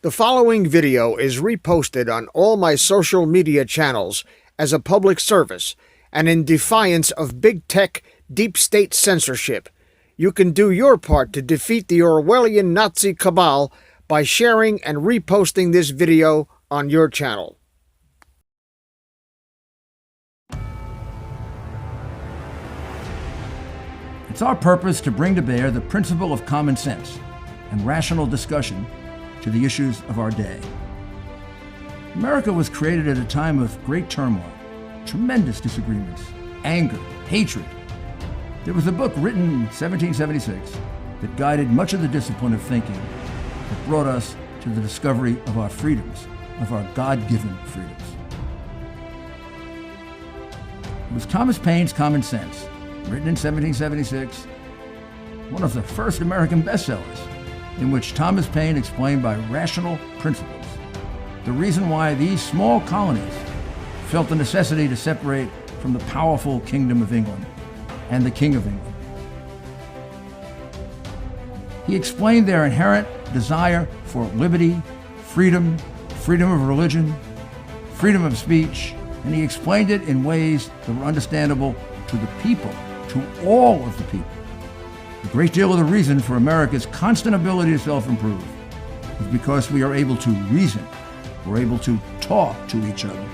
The following video is reposted on all my social media channels as a public service and in defiance of big tech, deep state censorship. You can do your part to defeat the Orwellian Nazi cabal by sharing and reposting this video on your channel. It's our purpose to bring to bear the principle of common sense and rational discussion to the issues of our day. America was created at a time of great turmoil, tremendous disagreements, anger, hatred. There was a book written in 1776 that guided much of the discipline of thinking that brought us to the discovery of our freedoms, of our God-given freedoms. It was Thomas Paine's Common Sense, written in 1776, one of the first American bestsellers, in which Thomas Paine explained by rational principles the reason why these small colonies felt the necessity to separate from the powerful Kingdom of England and the King of England. He explained their inherent desire for liberty, freedom, freedom of religion, freedom of speech, and he explained it in ways that were understandable to the people, to all of the people. A great deal of the reason for America's constant ability to self-improve is because we are able to reason, we're able to talk to each other,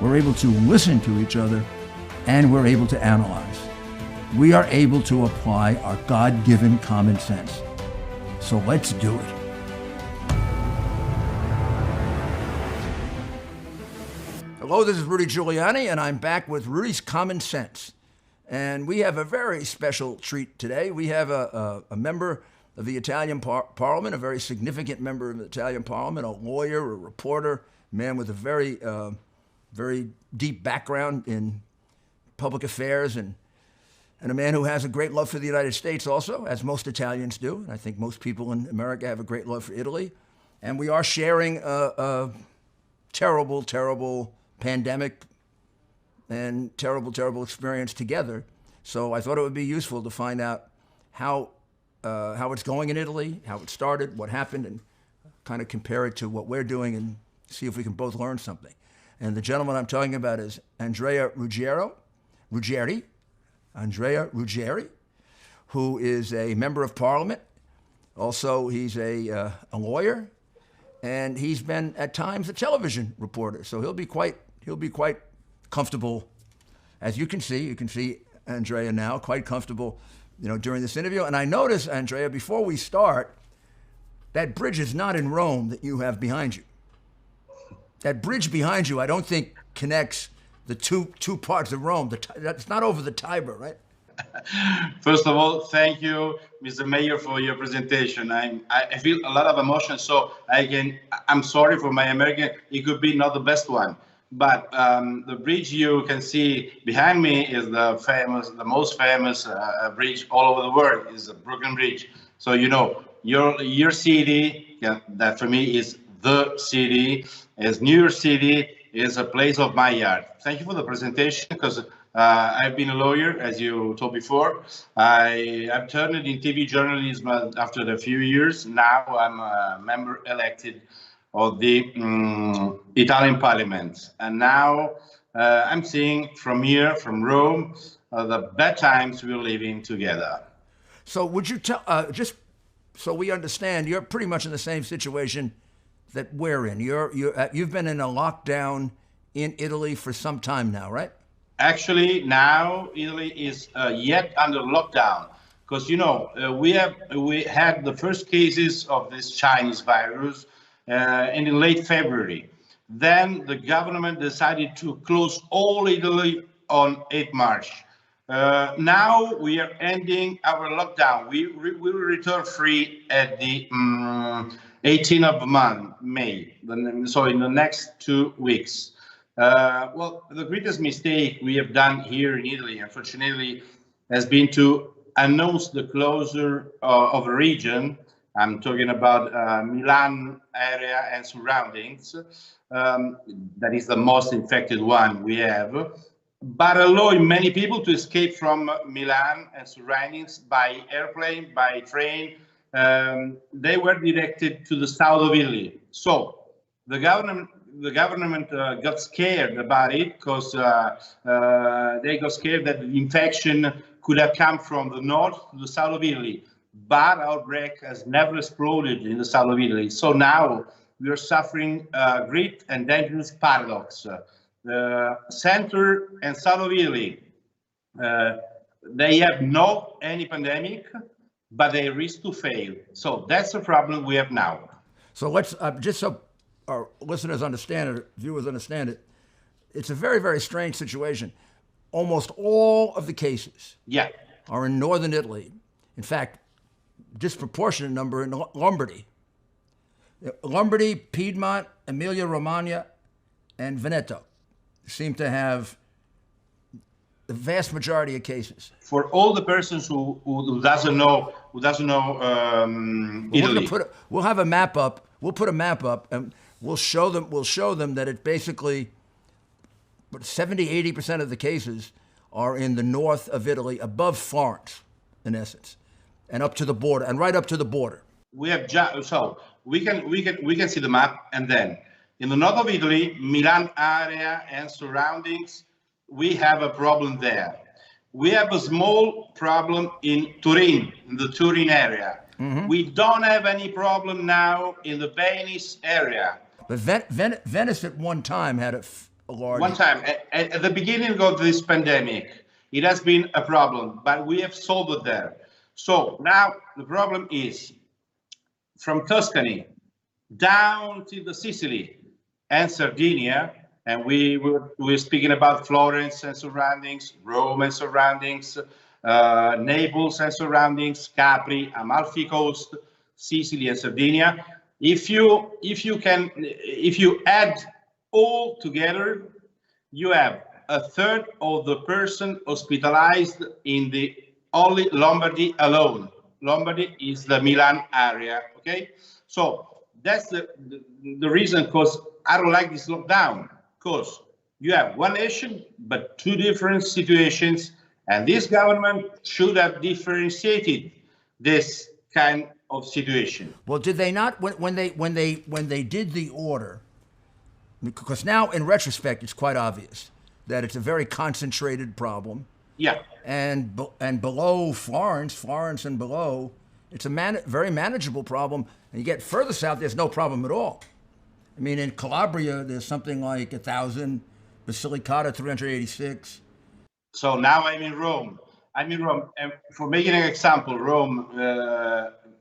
we're able to listen to each other, and we're able to analyze. We are able to apply our God-given common sense. So let's do it. Hello, this is Rudy Giuliani, and I'm back with Rudy's Common Sense. And we have a very special treat today. We have a member of the Italian Parliament, a very significant member of the Italian Parliament, a lawyer, a reporter, a man with a very deep background in public affairs, and a man who has a great love for the United States also, as most Italians do. And I think most people in America have a great love for Italy. And we are sharing a terrible, terrible pandemic and terrible, terrible experience together. So I thought it would be useful to find out how it's going in Italy, how it started, what happened, and kind of compare it to what we're doing and see if we can both learn something. And the gentleman I'm talking about is Andrea Ruggieri, who is a member of Parliament. Also, he's a lawyer, and he's been at times a television reporter. So he'll be quite comfortable, as you can see Andrea now, quite comfortable, during this interview. And I notice, Andrea, before we start, that bridge is not in Rome that you have behind you. That bridge behind you, I don't think connects the two parts of Rome. That's not over the Tiber, right? First of all, thank you, Mr. Mayor, for your presentation. I feel a lot of emotion, so I'm sorry for my American. It could be not the best one. But the bridge you can see behind me is the most famous bridge all over the world, is the Brooklyn Bridge. So your city, that for me is the city, is New York City, is a place of my heart. Thank you for the presentation, because I've been a lawyer, as you told before. I've turned in TV journalism after a few years. Now I'm a member elected of the Italian Parliament. And now I'm seeing from here, from Rome, the bad times we're living together. So would you tell, just so we understand, you're pretty much in the same situation that we're in. You've been in a lockdown in Italy for some time now, right? Actually, now Italy is yet under lockdown, because we had the first cases of this Chinese virus in late February. Then the government decided to close all Italy on 8 March. Now we are ending our lockdown. We will return free at the 18th of May, so in the next 2 weeks. Well, the greatest mistake we have done here in Italy, unfortunately, has been to announce the closure of a region. I'm talking about Milan area and surroundings. That is the most infected one we have. But allowing many people to escape from Milan and surroundings by airplane, by train, they were directed to the south of Italy. So the government got scared about it because they got scared that the infection could have come from the north to the south of Italy. But outbreak has never exploded in the south of Italy. So now we are suffering a great and dangerous paradox. The center and south of Italy, they have no any pandemic, but they risk to fail. So that's the problem we have now. So let's just so our listeners understand it, viewers understand it. It's a very, very strange situation. Almost all of the cases are in northern Italy. In fact, disproportionate number in Lombardy. Lombardy, Piedmont, Emilia-Romagna, and Veneto seem to have the vast majority of cases. For all the persons who doesn't know Italy, we'll have a map up. We'll put a map up, and we'll show them that it basically, 70-80% of the cases are in the north of Italy, above Florence, in essence, and up to the border, and right up to the border. We have so we can see the map, and then in the north of Italy, Milan area and surroundings, we have a problem there. We have a small problem in Turin, in the Turin area. Mm-hmm. We don't have any problem now in the Venice area. But Venice at one time had a large... One time, at the beginning of this pandemic, it has been a problem, but we have solved it there. So now the problem is from Tuscany down to the Sicily and Sardinia, and we're speaking about Florence and surroundings, Rome and surroundings, Naples and surroundings, Capri, Amalfi Coast, Sicily and Sardinia. If you add all together, you have a third of the person hospitalized in the only Lombardy alone. Lombardy is the Milan area. Okay, so that's the reason, because I don't like this lockdown. Because you have one nation, but two different situations, and this government should have differentiated this kind of situation. Well, did they not when they did the order? Because now, in retrospect, it's quite obvious that it's a very concentrated problem. Yeah. And below Florence and below, it's a very manageable problem. And you get further south, there's no problem at all. I mean, in Calabria, there's something like 1,000, Basilicata 386. So now I'm in Rome. And for making an example, Rome,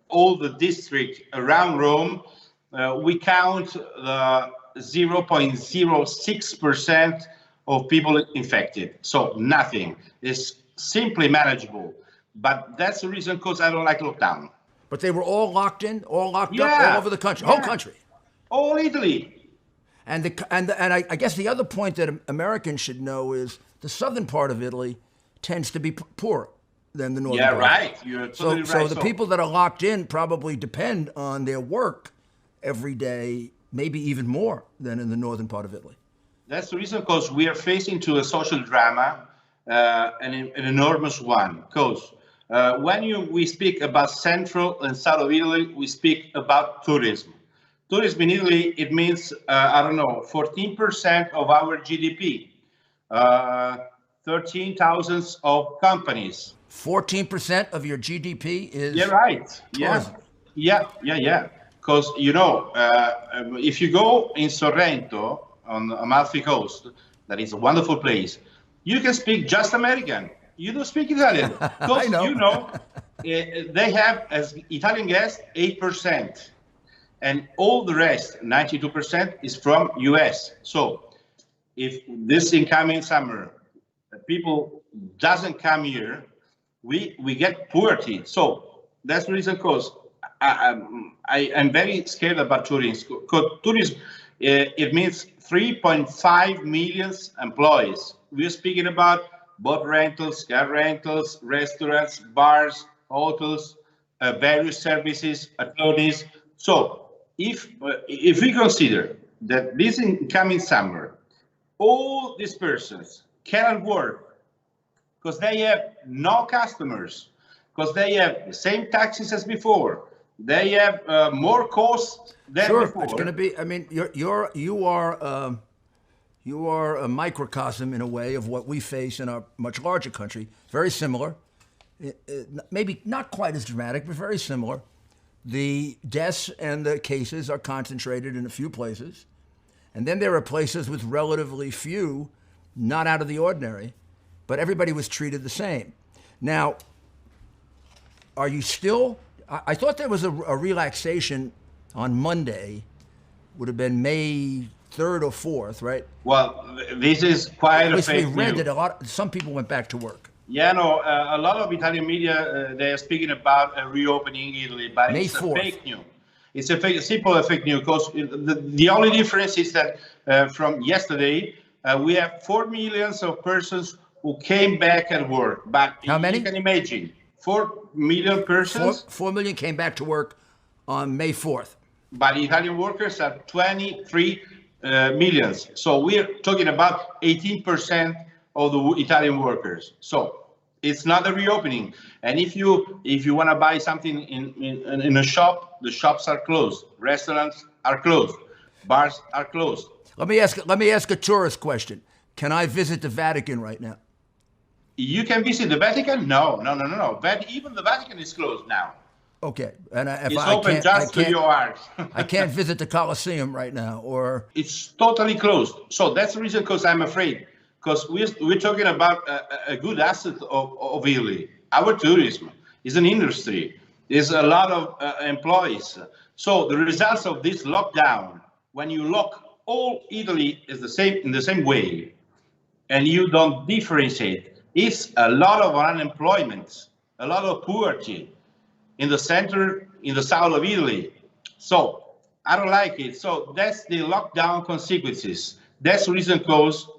all the district around Rome, we count the 0.06% of people infected. So nothing. It's simply manageable. But that's the reason, because I don't like lockdown. But they were all locked up all over the country, whole country. All Italy. And I guess the other point that Americans should know is the southern part of Italy tends to be poorer than the northern part. Yeah, right. You're totally right. So the people that are locked in probably depend on their work every day, maybe even more than in the northern part of Italy. That's the reason, because we are facing to a social drama, an enormous one. Because when we speak about central and south of Italy, we speak about tourism. Tourism in Italy, it means, 14% of our GDP, 13,000 of companies. 14% of your GDP is... Yeah, right. Tourism. Yeah. Because, if you go in Sorrento, on the Amalfi Coast, that is a wonderful place, you can speak just American. You don't speak Italian. Because, I know. They have, as Italian guests, 8%. And all the rest, 92%, is from US. So if this incoming summer, people doesn't come here, we get poverty. So that's the reason, because I'm very scared about tourism. Because tourism, it means 3.5 million employees. We're speaking about boat rentals, car rentals, restaurants, bars, hotels, various services, activities. So if we consider that this incoming summer, all these persons cannot work because they have no customers, because they have the same taxes as before, They have more costs than Sure, before. it's going to be. I mean, you are a microcosm in a way of what we face in our much larger country. Very similar, maybe not quite as dramatic, but very similar. The deaths and the cases are concentrated in a few places, and then there are places with relatively few, not out of the ordinary, but everybody was treated the same. Now, are you still? I thought there was a relaxation on Monday, would have been May 3rd or 4th, right? Well, this is quite At a least we fake read news. that some people went back to work. Yeah, no, a lot of Italian media, they are speaking about reopening Italy, but May it's a 4th. fake news. It's a simple fake news, because the only difference is that from yesterday, we have 4 million of persons who came back at work. But How many? You can imagine, 4 million persons. 4 million came back to work on May 4th. But Italian workers are 23 millions. So we're talking about 18% of the Italian workers. So it's not a reopening. And if you want to buy something in a shop, the shops are closed, restaurants are closed, bars are closed. Let me ask a tourist question. Can I visit the Vatican right now? You can visit the Vatican? No. Even the Vatican is closed now. Okay, and if It's I open can't, just to your heart. I can't visit the Colosseum right now, or It's totally closed. So that's the reason, because I'm afraid, because we're talking about a good asset of Italy. Our tourism is an industry. There's a lot of employees. So the results of this lockdown, when you lock all Italy is the same in the same way, and you don't differentiate, it's a lot of unemployment, a lot of poverty in the center, in the south of Italy. So I don't like it. So that's the lockdown consequences. That's the reason cause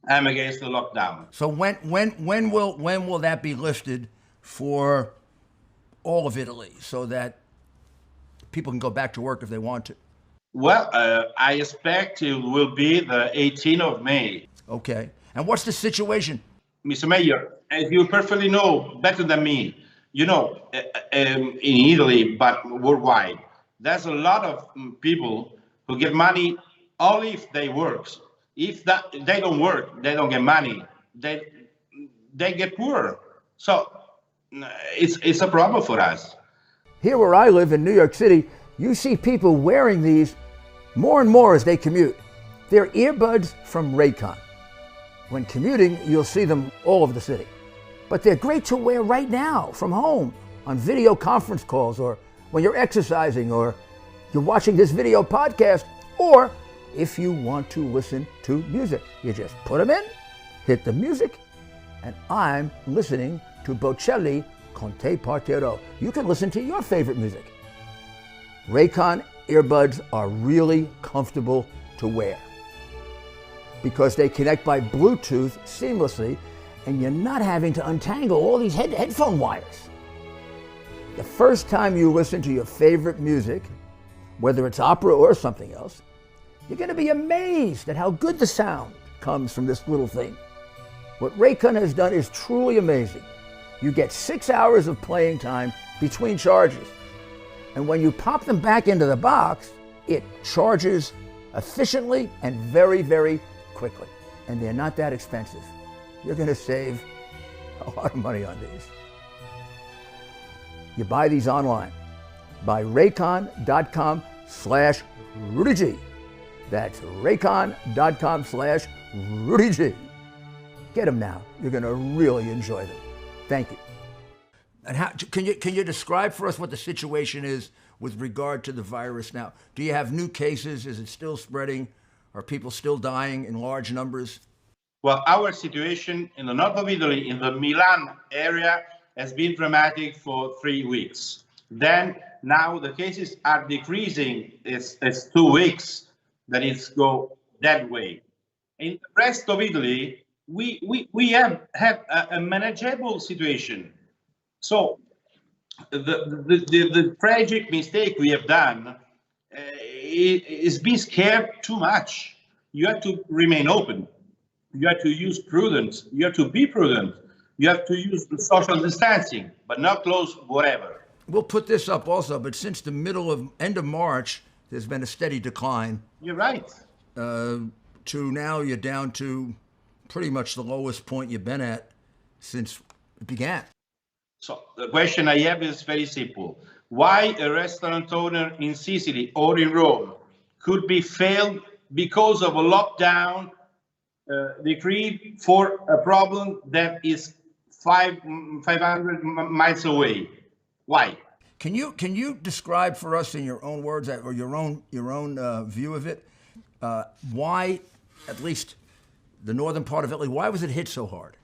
I'm against the lockdown. so when will that be lifted for all of Italy, so that people can go back to work if they want to? Well, I expect it will be the 18th of May. Okay, and what's the situation? Mr. Mayor, as you perfectly know better than me, you know, in Italy, but worldwide, there's a lot of people who get money only if they work. If they don't work, they don't get money. They get poor. So it's a problem for us. Here where I live in New York City, you see people wearing these more and more as they commute. They're earbuds from Raycon. When commuting, you'll see them all over the city. But they're great to wear right now from home on video conference calls, or when you're exercising, or you're watching this video podcast, or if you want to listen to music. You just put them in, hit the music, and I'm listening to Bocelli Con te partirò. You can listen to your favorite music. Raycon earbuds are really comfortable to wear because they connect by Bluetooth seamlessly, and you're not having to untangle all these headphone wires. The first time you listen to your favorite music, whether it's opera or something else, you're going to be amazed at how good the sound comes from this little thing. What Raycon has done is truly amazing. You get 6 hours of playing time between charges. And when you pop them back into the box, it charges efficiently and very, very quickly. And they're not that expensive. You're going to save a lot of money on these. You buy these online by raycon.com/RudyG. That's raycon.com/RudyG. Get them now. You're going to really enjoy them. Thank you. And how can you describe for us what the situation is with regard to the virus now? Do you have new cases? Is it still spreading? Are people still dying in large numbers? Well, our situation in the north of Italy, in the Milan area, has been dramatic for 3 weeks. Then now the cases are decreasing. It's 2 weeks that it's go that way. In the rest of Italy, we have had a manageable situation. So the tragic mistake we have done is being scared too much. You have to remain open. You have to use prudence. You have to be prudent. You have to use the social distancing, but not close whatever. we'll put this up also, but since the end of March, there's been a steady decline. You're right. To now you're down to pretty much the lowest point you've been at since it began. So the question I have is very simple. Why a restaurant owner in Sicily or in Rome could be failed because of a lockdown decreed for a problem that is 500 miles away? Why? Can you describe for us in your own words or your own view of it, why, at least the northern part of Italy, why was it hit so hard?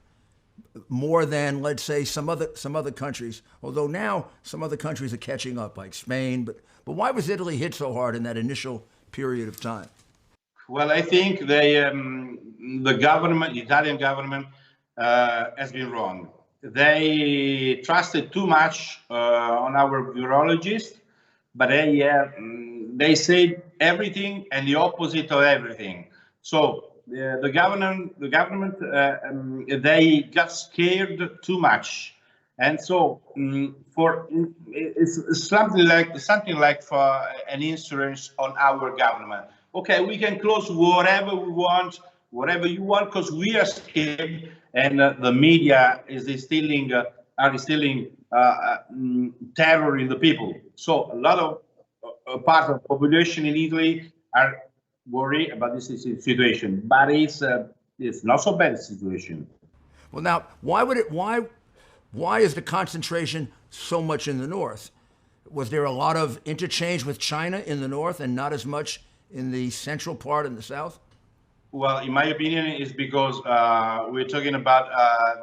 More than, let's say, some other countries. Although now some other countries are catching up, like Spain. But why was Italy hit so hard in that initial period of time? Well, I think the government, the Italian government, has been wrong. They trusted too much on our virologists, but they said everything and the opposite of everything. So the government, they got scared too much, and so it's something like for an insurance on our government. Okay, we can close whatever we want, whatever you want, because we are scared, and the media are instilling terror in the people. So a lot of part of the population in Italy are worried about this situation, but it's not so bad a situation. Well, now, why is the concentration so much in the north? Was there a lot of interchange with China in the north and not as much in the central part in the south? Well, in my opinion, it's because we're talking about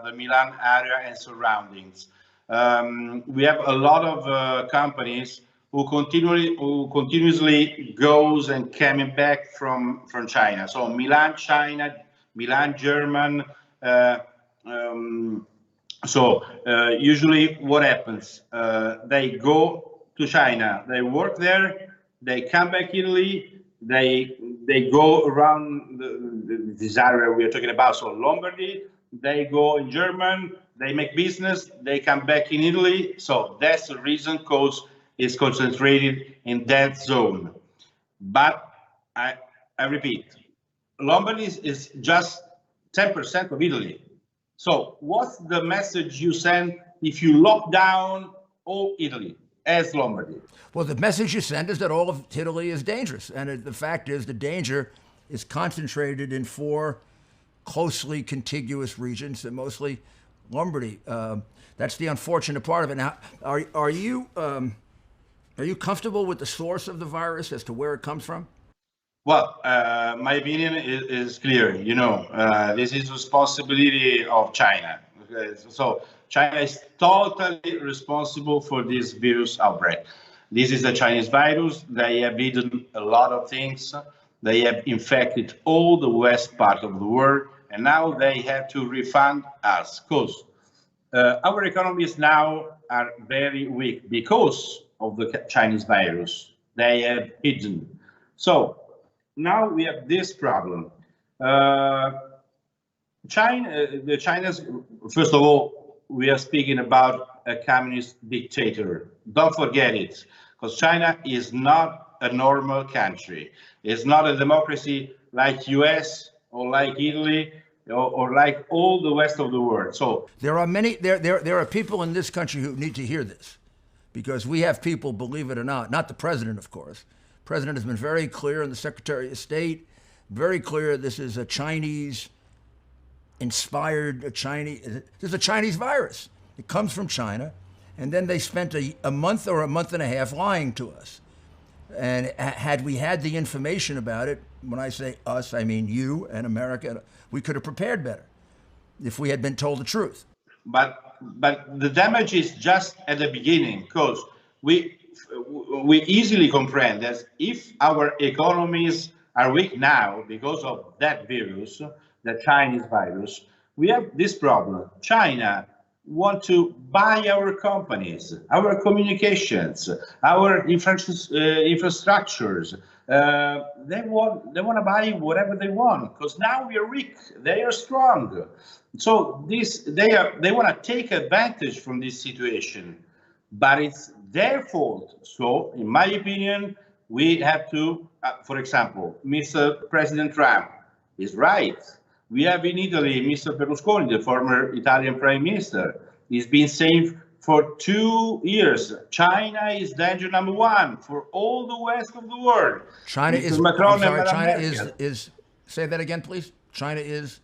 the Milan area and surroundings. We have a lot of companies who continuously goes and coming back from China. So Milan, China, Milan, German. Usually what happens? They go to China, they work there, they come back Italy, they go around this area we are talking about, so Lombardy, they go in German, they make business, they come back in Italy. So that's the reason, cause it's concentrated in that zone. But I repeat, Lombardy is just 10% of Italy. So what's the message you send if you lock down all Italy as Lombardy? Well, the message you send is that all of Italy is dangerous. And the fact is the danger is concentrated in 4 closely contiguous regions, and mostly Lombardy. That's the unfortunate part of it. Now, are you comfortable with the source of the virus as to where it comes from? Well, my opinion is clear. This is responsibility of China. So China is totally responsible for this virus outbreak. This is a Chinese virus. They have hidden a lot of things. They have infected all the west part of the world, and now they have to refund us because our economies now are very weak because of the Chinese virus. They have hidden. So now we have this problem. China's, first of all, we are speaking about a communist dictator. Don't forget it, because China is not a normal country. It's not a democracy like US or like Italy or like all the rest of the world. So there are people in this country who need to hear this, because we have people, believe it or not the president, of course. The president has been very clear, and the Secretary of State, very clear, this is a Chinese this is a Chinese virus. It comes from China. And then they spent a month or a month and a half lying to us. And had we had the information about it, when I say us, I mean you and America, we could have prepared better if we had been told the truth. But the damage is just at the beginning, because we easily comprehend that if our economies are weak now because of that virus, the Chinese virus, we have this problem. China want to buy our companies, our communications, our infrastructures. They want to buy whatever they want, because now we are weak. They are strong. So they want to take advantage from this situation, but it's their fault. So, in my opinion, we have to, for example, Mr. President Trump is right. We have in Italy Mr. Berlusconi, the former Italian Prime Minister. He's been saying for 2 years, China is danger number one for all the West of the world. China Mr. is, Macron I'm sorry, and Madame China Merkel. is, say that again, please. China is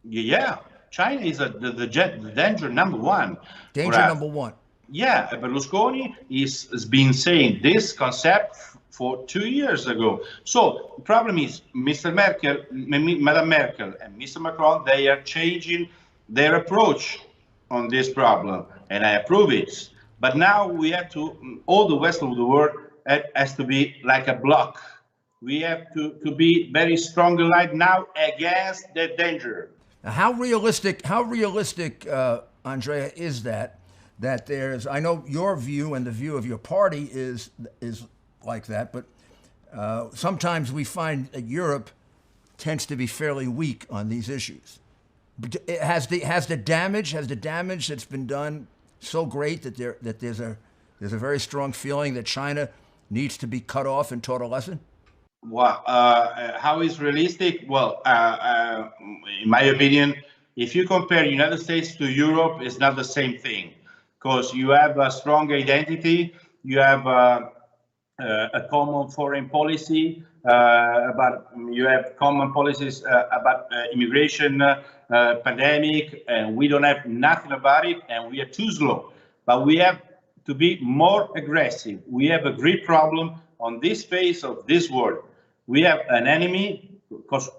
Yeah, China is the danger number one. For danger us. number one. Yeah, Berlusconi has been saying this concept for 2 years ago. So the problem is Mr. Merkel, Madame Merkel and Mr. Macron, they are changing their approach on this problem, and I approve it. But now we have to, all the rest of the world has to be like a block. We have to be very strong right now against the danger. Now, how realistic, Andrea, is that there's, I know your view and the view of your party is like that, but sometimes we find that Europe tends to be fairly weak on these issues. But has the damage that's been done so great that there's a very strong feeling that China needs to be cut off and taught a lesson? Well, how is realistic? Well, in my opinion, if you compare United States to Europe, it's not the same thing, because you have a strong identity, you have a common foreign policy, you have common policies about immigration, pandemic, and we don't have nothing about it, and we are too slow. But we have to be more aggressive. We have a great problem on this phase of this world. We have an enemy because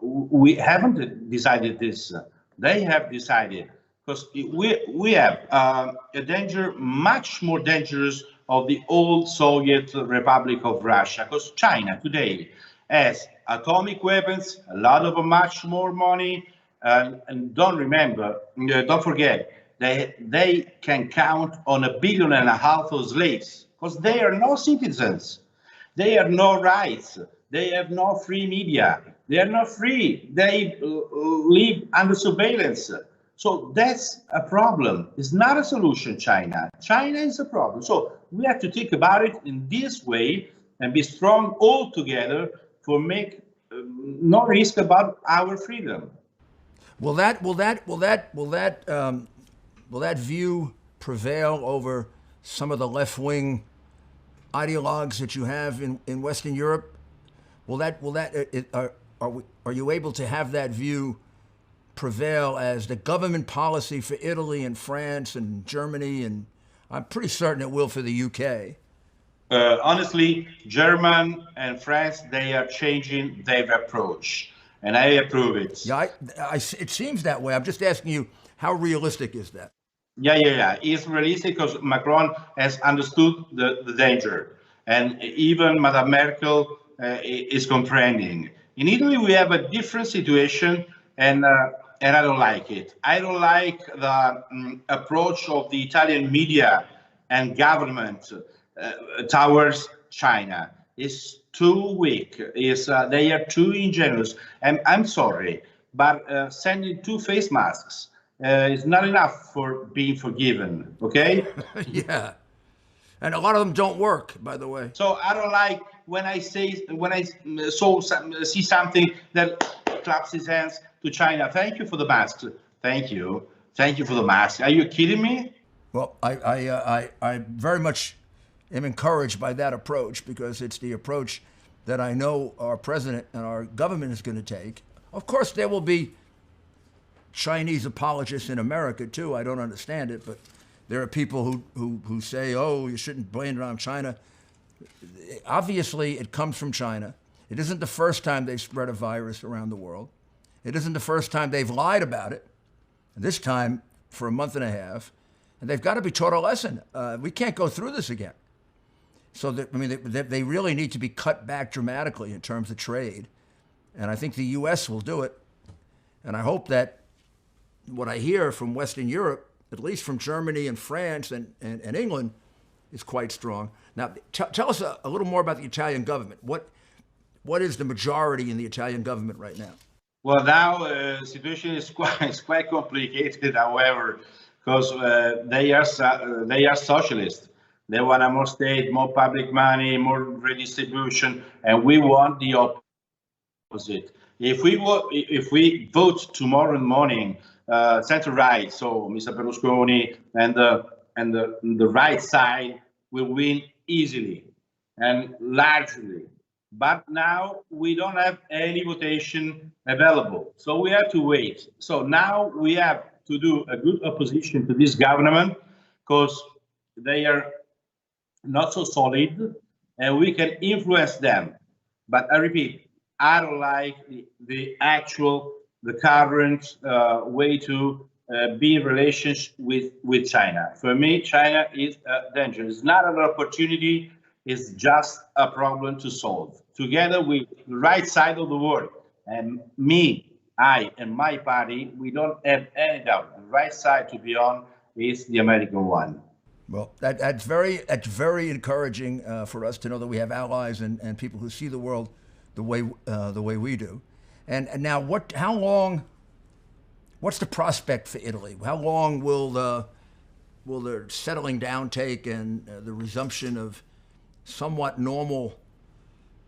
we haven't decided this. They have decided, because we have a danger much more dangerous of the old Soviet Republic of Russia, because China today has atomic weapons, a lot of much more money, and don't forget, they can count on 1.5 billion of slaves, because they are no citizens. They have no rights. They have no free media. They are not free. They live under surveillance. So that's a problem. It's not a solution, China. China is a problem. So we have to think about it in this way and be strong all together for make no risk about our freedom. Will that view prevail over some of the left-wing ideologues that you have in Western Europe? Are you able to have that view prevail as the government policy for Italy and France and Germany, and I'm pretty certain it will for the UK? Honestly, German and France, they are changing their approach, and I approve it. Yeah, it seems that way. I'm just asking you, how realistic is that? Yeah. It's realistic because Macron has understood the danger, and even Madame Merkel is comprehending. In Italy, we have a different situation, and I don't like it. I don't like the approach of the Italian media and government towards China. It's too weak. They are too ingenuous. And I'm sorry, but sending 2 face masks is not enough for being forgiven. Okay? Yeah. And a lot of them don't work, by the way. So I don't like when I see something that claps his hands to China. Thank you for the masks. Thank you for the mask. Are you kidding me? Well, I very much am encouraged by that approach, because it's the approach that I know our president and our government is going to take. Of course, there will be Chinese apologists in America too. I don't understand it, but there are people who say, oh, you shouldn't blame it on China. Obviously, it comes from China. It isn't the first time they've spread a virus around the world. It isn't the first time they've lied about it. This time for a month and a half. And they've got to be taught a lesson. We can't go through this again. So they really need to be cut back dramatically in terms of trade. And I think the U.S. will do it. And I hope that what I hear from Western Europe, at least from Germany and France and England, is quite strong. Now, tell us a little more about the Italian government. What is the majority in the Italian government right now? Well, now the situation is quite complicated, however, because they are socialist. They want a more state, more public money, more redistribution, and we want the opposite. If we vote tomorrow morning, center right, so Mr. Berlusconi and the right side will win easily and largely. But now we don't have any votation available, so we have to wait. So now we have to do a good opposition to this government because they are not so solid, and we can influence them. But I repeat, I don't like the current way to be in relations with China. For me, China is a danger. It's not an opportunity. It's just a problem to solve. Together with the right side of the world, and me, I, and my party, we don't have any doubt. The right side to be on is the American one. Well, that's very encouraging for us to know that we have allies and people who see the world the way we do. And now, how long? What's the prospect for Italy? How long will the settling down take and the resumption of somewhat normal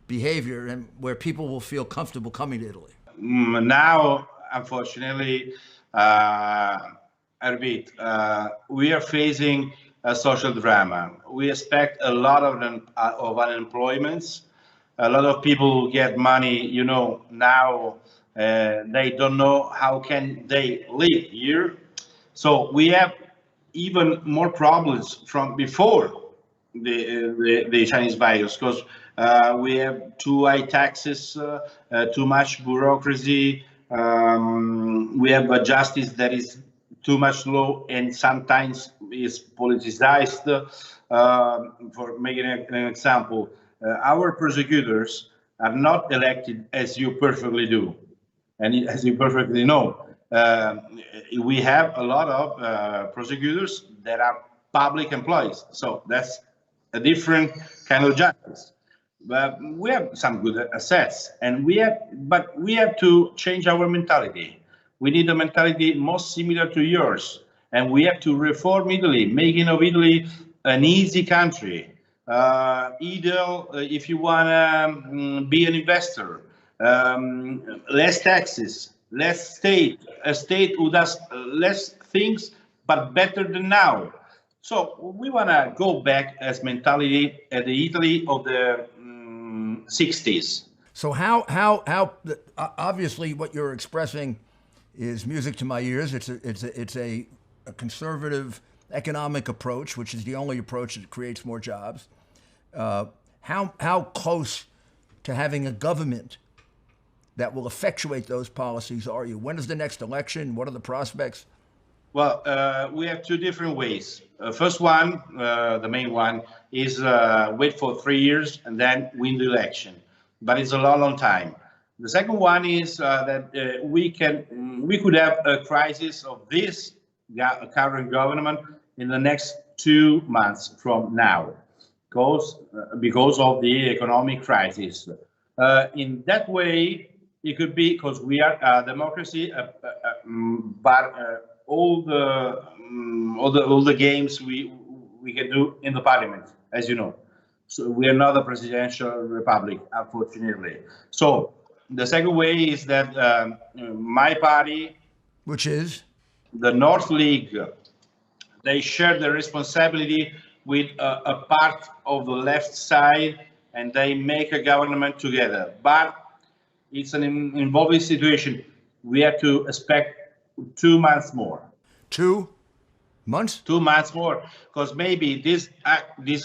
behavior, and where people will feel comfortable coming to Italy? Now, unfortunately, I repeat, we are facing a social drama. We expect a lot of unemployments. A lot of people get money, now they don't know how can they live here. So we have even more problems from before the Chinese virus, because we have too high taxes, too much bureaucracy. We have a justice that is too much slow and sometimes is politicized. For making an example, our prosecutors are not elected as you perfectly do, and as you perfectly know. We have a lot of prosecutors that are public employees, so that's a different kind of justice. But we have some good assets, but we have to change our mentality. We need a mentality most similar to yours, and we have to reform Italy, making of Italy an easy country. If you want to be an investor, less taxes, less state, a state who does less things but better than now. So we want to go back as mentality at the Italy of the 60s. So how obviously what you're expressing is music to my ears. It's a conservative economic approach, which is the only approach that creates more jobs. How close to having a government that will effectuate those policies are you? When is the next election? What are the prospects? Well, we have two different ways. First one, the main one, is wait for 3 years and then win the election. But it's a long time. The second one is that we could have a crisis of this current government in the next 2 months from now, because of the economic crisis. In that way, it could be because we are a democracy, but all the games we can do in the parliament, as you know. So we are not a presidential republic, unfortunately. So the second way is that my party, which is the North League, they share the responsibility with a part of the left side, and they make a government together. But it's an involving situation. We have to expect 2 months more. 2 months? 2 months more, because maybe this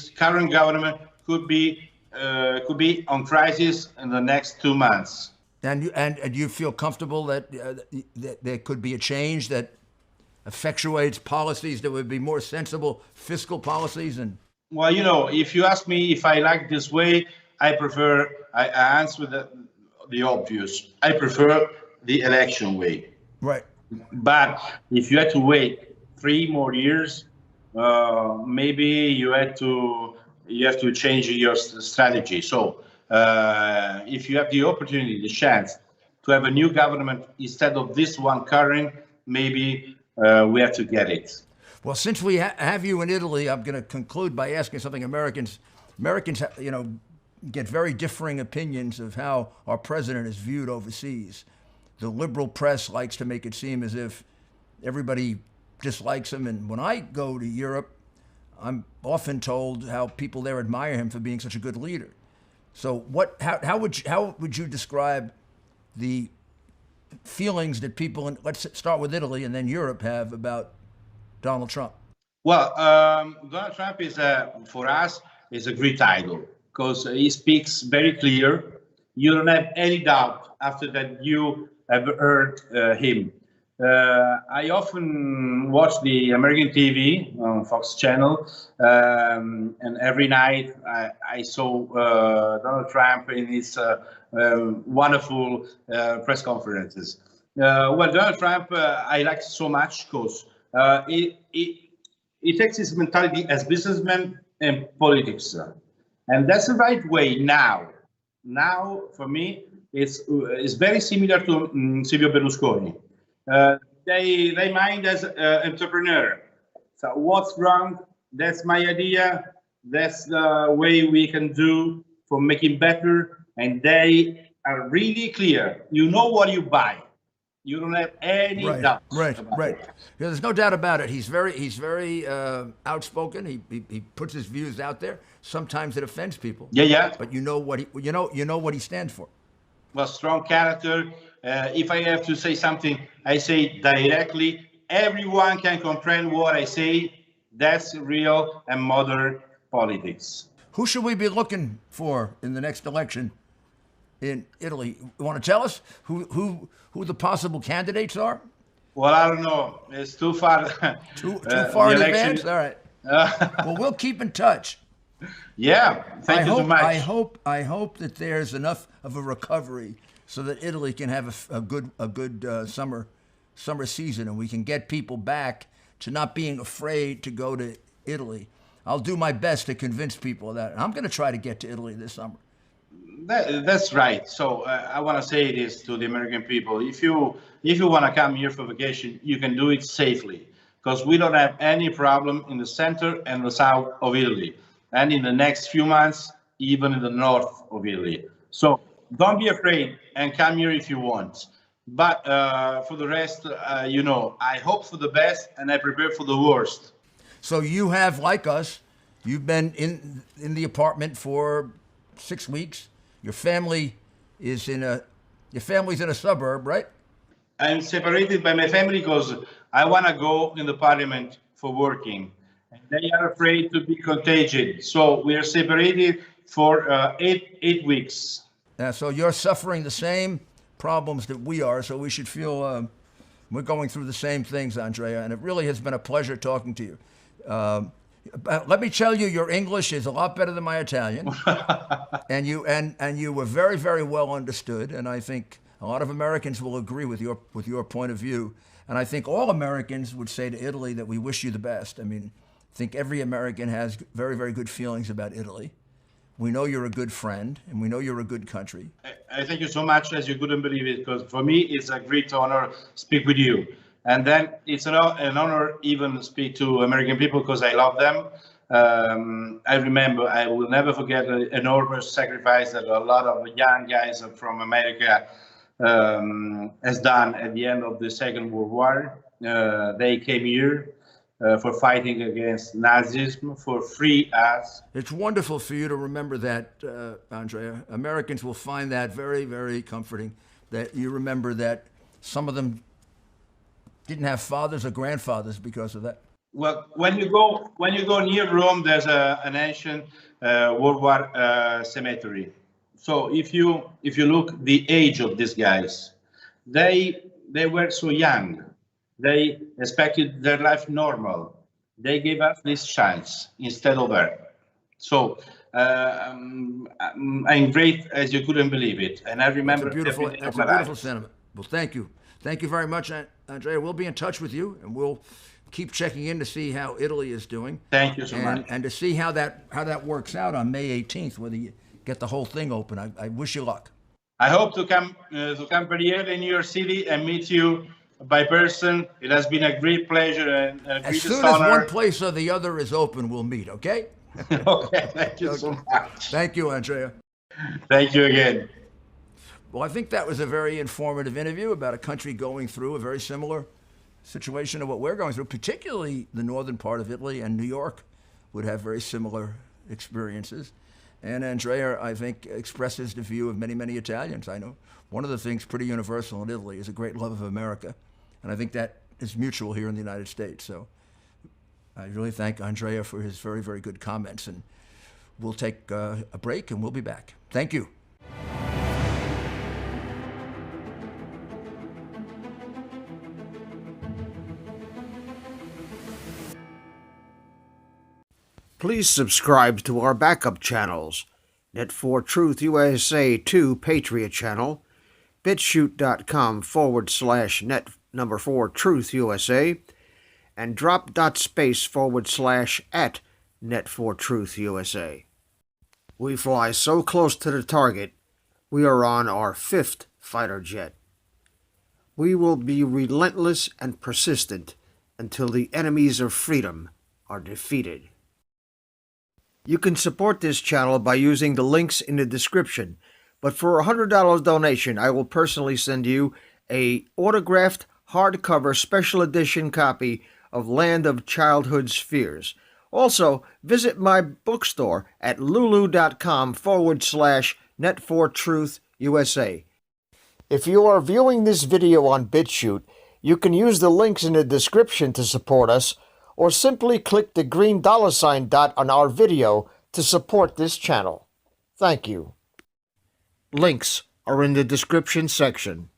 current government could be on crisis in the next 2 months. And you feel comfortable that there could be a change that effectuates policies that would be more sensible fiscal policies? And well, if you ask me if I like this way, I answer the obvious. I prefer the election way. Right. But if you had to wait 3 more years, maybe you have to change your strategy. So if you have the opportunity, the chance to have a new government instead of this one current, maybe we have to get it. Well, since we have you in Italy, I'm going to conclude by asking something. Americans, get very differing opinions of how our president is viewed overseas. The liberal press likes to make it seem as if everybody dislikes him, and when I go to Europe, I'm often told how people there admire him for being such a good leader. So, how would you describe the feelings that people in, let's start with Italy and then Europe, have about Donald Trump? Well, Donald Trump is for us is a great idol because he speaks very clear. You don't have any doubt after that you have heard him. I often watch the American TV on Fox Channel, and every night I saw Donald Trump in his wonderful press conferences. Well, Donald Trump I like so much because he takes his mentality as businessman and politics, and that's the right way now. Now, for me, it's very similar to Silvio Berlusconi. They mind as entrepreneur. So what's wrong? That's my idea. That's the way we can do for making better. And they are really clear. You know what you buy. You don't have any doubt. Right. Yeah, there's no doubt about it. He's very outspoken. He puts his views out there. Sometimes it offends people. Yeah. But you know what he stands for. Well, strong character. If I have to say something, I say directly. Everyone can comprehend what I say. That's real and modern politics. Who should we be looking for in the next election in Italy? You want to tell us who the possible candidates are? Well, I don't know. It's too far. Too far in advance? All right. Well, we'll keep in touch. Yeah. Thank you so much. I hope that there's enough of a recovery so that Italy can have a good summer season, and we can get people back to not being afraid to go to Italy. I'll do my best to convince people of that. And I'm going to try to get to Italy this summer. That's right. So I want to say this to the American people. If you want to come here for vacation, you can do it safely because we don't have any problem in the center and the south of Italy. And in the next few months, even in the north of Italy. So don't be afraid and come here if you want. But for the rest, I hope for the best and I prepare for the worst. So you have, like us, you've been in the apartment for 6 weeks. Your family is in a suburb, right? I'm separated by my family because I want to go in the parliament for working. And they are afraid to be contagious. So we are separated for eight weeks. So you're suffering the same problems that we are. So we should feel we're going through the same things, Andrea. And it really has been a pleasure talking to you. Let me tell you, your English is a lot better than my Italian, and you were very, very well understood. And I think a lot of Americans will agree with your point of view. And I think all Americans would say to Italy that we wish you the best. I mean, I think every American has very, very good feelings about Italy. We know you're a good friend, and we know you're a good country. I thank you so much, as you couldn't believe it, because for me it's a great honor to speak with you. And then it's an honor even to speak to American people because I love them. I remember, I will never forget the enormous sacrifice that a lot of young guys from America has done at the end of the Second World War. They came here for fighting against Nazism, for free us. It's wonderful for you to remember that, Andrea. Americans will find that very, very comforting, that you remember that some of them didn't have fathers or grandfathers because of that. Well, when you go near Rome, there's an ancient World War cemetery. So if you look the age of these guys, they were so young. They expected their life normal. They gave us this chance instead of her. So I'm great as you couldn't believe it. And I remember that's a beautiful sentiment. Well, thank you. Thank you very much, Andrea. We'll be in touch with you, and we'll keep checking in to see how Italy is doing. Thank you so much. And to see how that works out on May 18th, whether you get the whole thing open. I wish you luck. I hope to come very early in New York City and meet you by person. It has been a great pleasure and a As greatest soon as honor. one place or the other is open, we'll meet, okay? Okay, thank you so much. Thank you, Andrea. Thank you again. Well, I think that was a very informative interview about a country going through a very similar situation to what we're going through, particularly the northern part of Italy and New York would have very similar experiences. And Andrea, I think, expresses the view of many, many Italians. I know one of the things pretty universal in Italy is a great love of America. And I think that is mutual here in the United States. So I really thank Andrea for his very, very good comments. And we'll take a break and we'll be back. Thank you. Please subscribe to our backup channels, Net4Truth USA 2 Patriot Channel, bitshoot.com/net4truth USA, and drop.space/@net4truth USA. We fly so close to the target, we are on our 5th fighter jet. We will be relentless and persistent until the enemies of freedom are defeated. You can support this channel by using the links in the description, but for a $100 donation, I will personally send you a autographed hardcover special edition copy of Land of Childhood's Fears. Also, visit my bookstore at lulu.com/net4truth USA. If you are viewing this video on BitChute, you can use the links in the description to support us, or simply click the green $ dot on our video to support this channel. Thank you. Links are in the description section.